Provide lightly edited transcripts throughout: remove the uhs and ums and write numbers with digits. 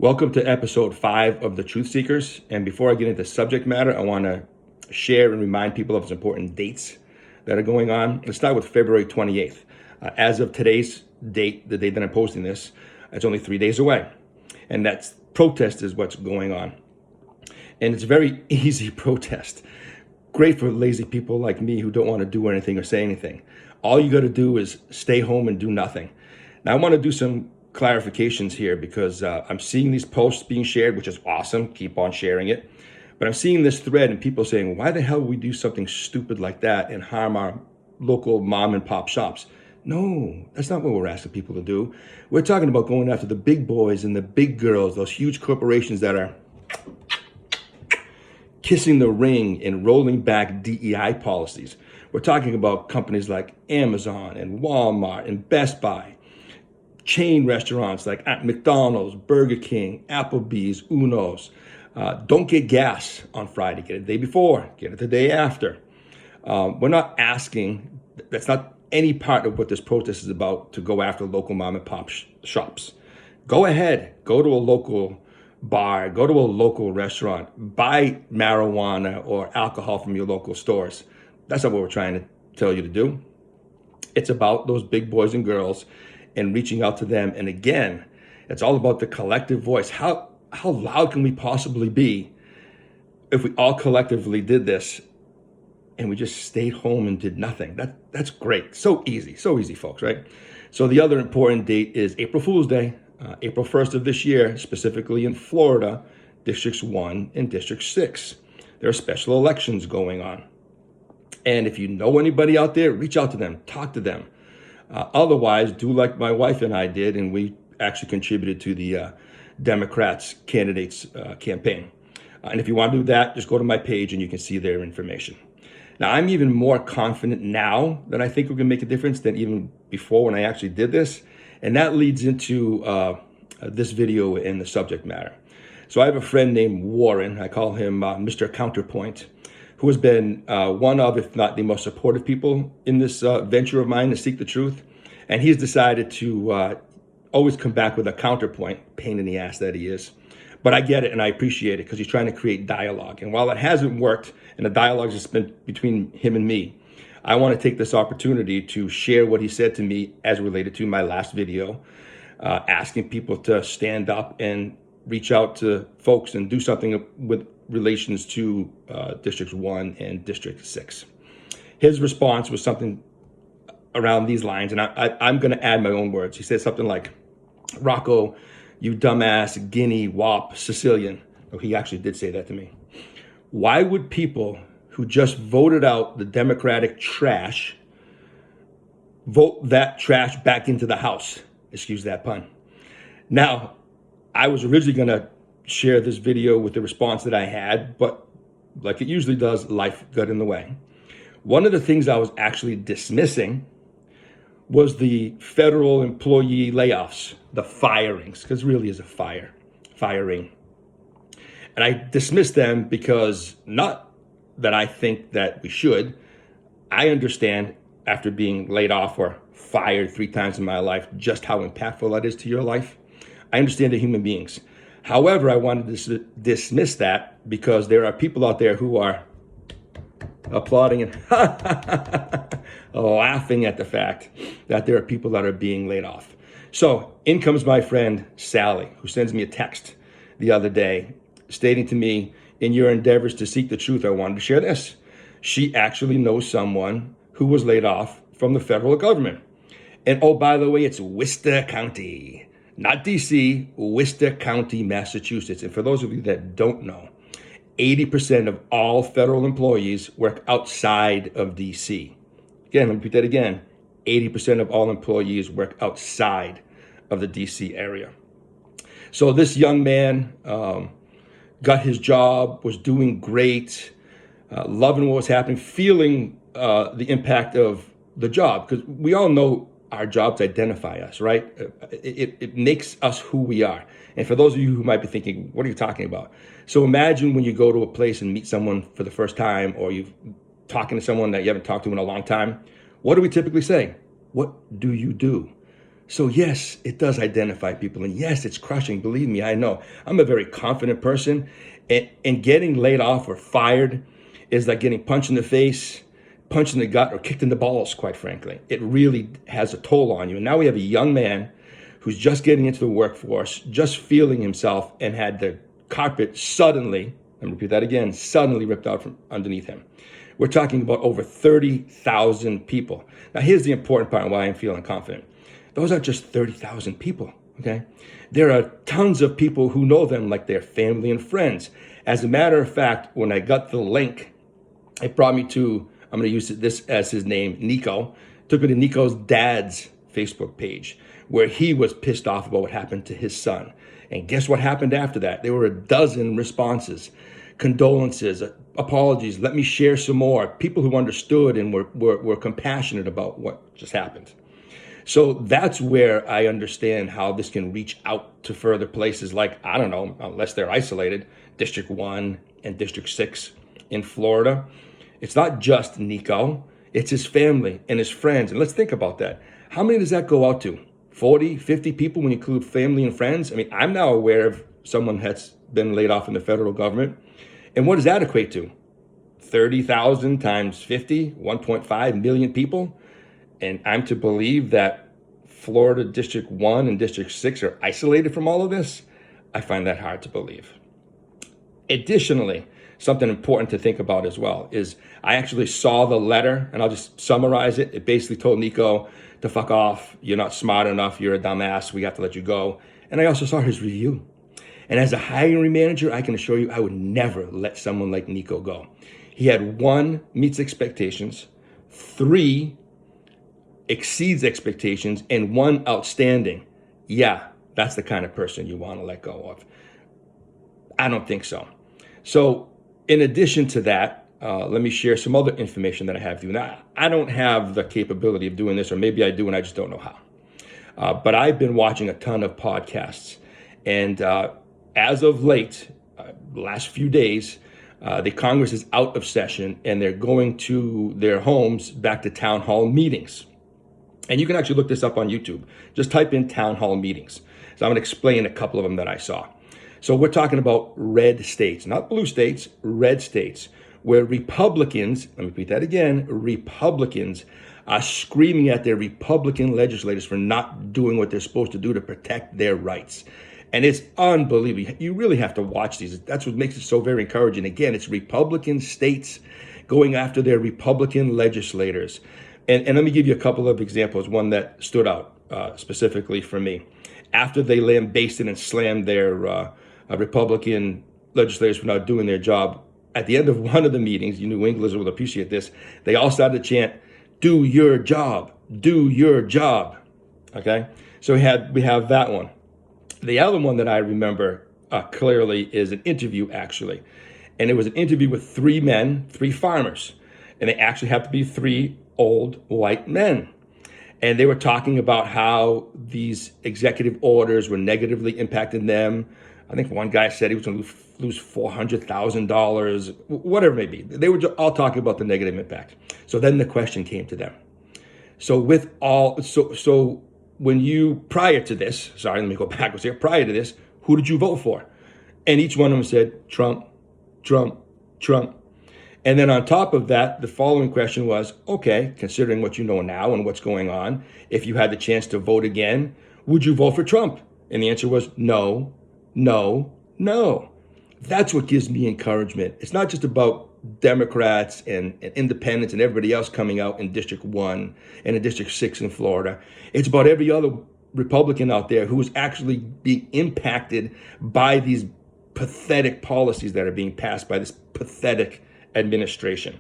Welcome to episode 5 of The Truth Seekers. And before I get into subject matter, I want to share and remind people of some important dates that are going on. Let's start with February 28th. As of today's date, the date that I'm posting this, it's only 3 days away. And that's protest is what's going on. And it's a very easy protest. Great for lazy people like me who don't want to do anything or say anything. All you got to do is stay home and do nothing. Now, I want to do some clarifications here because I'm seeing these posts being shared, which is awesome. Keep on sharing it. But I'm seeing this thread and people saying, why the hell would we do something stupid like that and harm our local mom and pop shops? No, that's not what we're asking people to do. We're talking about going after the big boys and the big girls, those huge corporations that are kissing the ring and rolling back DEI policies. We're talking about companies like Amazon and Walmart and Best Buy, chain restaurants like McDonald's, Burger King, Applebee's, Uno's. Don't get gas on Friday. Get it the day before. Get it the day after. We're not asking, that's not any part of what this protest is about, to go after local mom and pop shops. Go ahead. Go to a local bar. Go to a local restaurant. Buy marijuana or alcohol from your local stores. That's not what we're trying to tell you to do. It's about those big boys and girls and reaching out to them. And again, it's all about the collective voice. How loud can we possibly be if we all collectively did this and we just stayed home and did nothing? That's great. So easy, folks, right? So the other important date is April Fool's Day, April 1st of this year, specifically in Florida, Districts 1 and District 6. There are special elections going on. And if you know anybody out there, reach out to them, talk to them. Otherwise, do like my wife and I did, and we actually contributed to the Democrats candidates campaign. And if you want to do that, just go to my page and you can see their information. Now, I'm even more confident now that I think we can make a difference than even before when I actually did this. And that leads into this video and the subject matter. So I have a friend named Warren. I call him Mr. Counterpoint, who has been one of, if not the most supportive people in this venture of mine to seek the truth. And he's decided to always come back with a counterpoint, pain in the ass that he is. But I get it and I appreciate it because he's trying to create dialogue. And while it hasn't worked and the dialogue has been between him and me, I want to take this opportunity to share what he said to me as related to my last video, asking people to stand up and reach out to folks and do something with relations to District 1 and District 6. His response was something around these lines, and I'm going to add my own words. He said something like, Rocco, you dumbass, Guinea, Wop, Sicilian. Oh, he actually did say that to me. Why would people who just voted out the Democratic trash vote that trash back into the House? Excuse that pun. Now, I was originally going to share this video with the response that I had, but like it usually does, life got in the way. One of the things I was actually dismissing was the federal employee layoffs, the firings, because it really is a firing. And I dismissed them because, not that I think that we should, I understand after being laid off or fired 3 times in my life, just how impactful that is to your life. I understand they're human beings. However, I wanted to dismiss that because there are people out there who are applauding and laughing at the fact that there are people that are being laid off. So in comes my friend Sally, who sends me a text the other day stating to me, in your endeavors to seek the truth, I wanted to share this. She actually knows someone who was laid off from the federal government. And oh, by the way, it's Worcester County. Not DC, Worcester County, Massachusetts. And for those of you that don't know, 80% of all federal employees work outside of DC. Again, let me repeat that again. 80% of all employees work outside of the DC area. So this young man got his job, was doing great, loving what was happening, feeling the impact of the job. Because we all know our jobs identify us, right? It makes us who we are. And for those of you who might be thinking, what are you talking about? So imagine when you go to a place and meet someone for the first time, or you're talking to someone that you haven't talked to in a long time. What do we typically say? What do you do? So yes, it does identify people. And yes, it's crushing. Believe me, I know. I'm a very confident person. And getting laid off or fired is like getting punched in the face, punched in the gut, or kicked in the balls, quite frankly. It really has a toll on you. And now we have a young man who's just getting into the workforce, just feeling himself, and had the carpet suddenly, and repeat that again, suddenly ripped out from underneath him. We're talking about over 30,000 people. Now, here's the important part why I'm feeling confident. Those aren't just 30,000 people, okay? There are tons of people who know them like their family and friends. As a matter of fact, when I got the link, it brought me to, I'm going to use this as his name, Nico. Took me to Nico's dad's Facebook page, where he was pissed off about what happened to his son. And guess what happened after that? There were a dozen responses, condolences, apologies, let me share some more. People who understood and were compassionate about what just happened. So that's where I understand how this can reach out to further places like, I don't know, unless they're isolated, District 1 and District 6 in Florida. It's not just Nico, it's his family and his friends. And let's think about that. How many does that go out to? 40, 50 people when you include family and friends? I mean, I'm now aware of someone that's been laid off in the federal government. And what does that equate to? 30,000 times 50, 1.5 million people. And I'm to believe that Florida District 1 and District 6 are isolated from all of this? I find that hard to believe. Additionally, something important to think about as well is I actually saw the letter, and I'll just summarize it. It basically told Nico to fuck off. You're not smart enough. You're a dumbass. We have to let you go. And I also saw his review. And as a hiring manager, I can assure you I would never let someone like Nico go. He had 1, meets expectations, 3, exceeds expectations, and 1, outstanding. Yeah, that's the kind of person you want to let go of. I don't think so. So in addition to that, let me share some other information that I have for you. Now, I don't have the capability of doing this, or maybe I do and I just don't know how. But I've been watching a ton of podcasts. And as of late, the last few days, the Congress is out of session and they're going to their homes back to town hall meetings. And you can actually look this up on YouTube. Just type in town hall meetings. So I'm going to explain a couple of them that I saw. So we're talking about red states, not blue states, red states, where Republicans, let me repeat that again, Republicans are screaming at their Republican legislators for not doing what they're supposed to do to protect their rights. And it's unbelievable. You really have to watch these. That's what makes it so very encouraging. Again, it's Republican states going after their Republican legislators. And let me give you a couple of examples, one that stood out specifically for me. After they lambasted and slammed their Republican legislators for not doing their job, at the end of one of the meetings, you New Englanders will appreciate this, they all started to chant, "Do your job, do your job." Okay? So we have that one. The other one that I remember clearly is an interview, actually. And it was an interview with 3 men, 3 farmers. And they actually have to be 3 old white men. And they were talking about how these executive orders were negatively impacting them. I think one guy said he was going to lose $400,000, whatever it may be. They were all talking about the negative impact. So then the question came to them. So when you, prior to this, sorry, let me go backwards here. Prior to this, who did you vote for? And each one of them said, Trump, Trump, Trump. And then on top of that, the following question was, okay, considering what you know now and what's going on, if you had the chance to vote again, would you vote for Trump? And the answer was no, no, no. That's what gives me encouragement. It's not just about Democrats and independents and everybody else coming out in District 1 and in District 6 in Florida. It's about every other Republican out there who is actually being impacted by these pathetic policies that are being passed by this pathetic administration.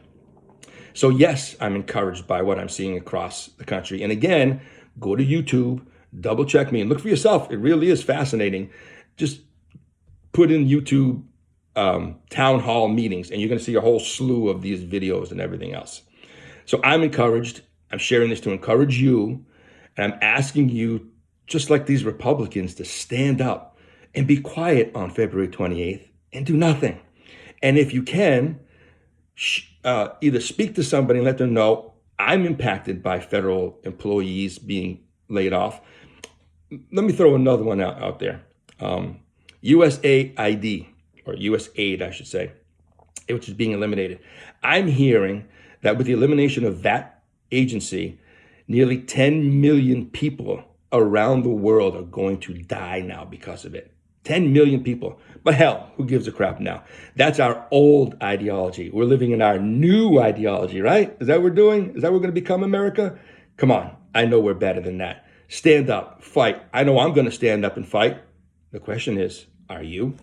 So yes, I'm encouraged by what I'm seeing across the country. And again, go to YouTube, double check me and look for yourself. It really is fascinating. Just put in YouTube town hall meetings and you're going to see a whole slew of these videos and everything else. So I'm encouraged. I'm sharing this to encourage you. And I'm asking you, just like these Republicans, to stand up and be quiet on February 28th and do nothing. And if you can, either speak to somebody and let them know I'm impacted by federal employees being laid off. Let me throw another one out there. USAID, or USAID, I should say, which is being eliminated. I'm hearing that with the elimination of that agency, nearly 10 million people around the world are going to die now because of it. 10 million people. But hell, who gives a crap now? That's our old ideology. We're living in our new ideology, right? Is that what we're doing? Is that what we're going to become, America? Come on. I know we're better than that. Stand up, fight. I know I'm going to stand up and fight. The question is, are you?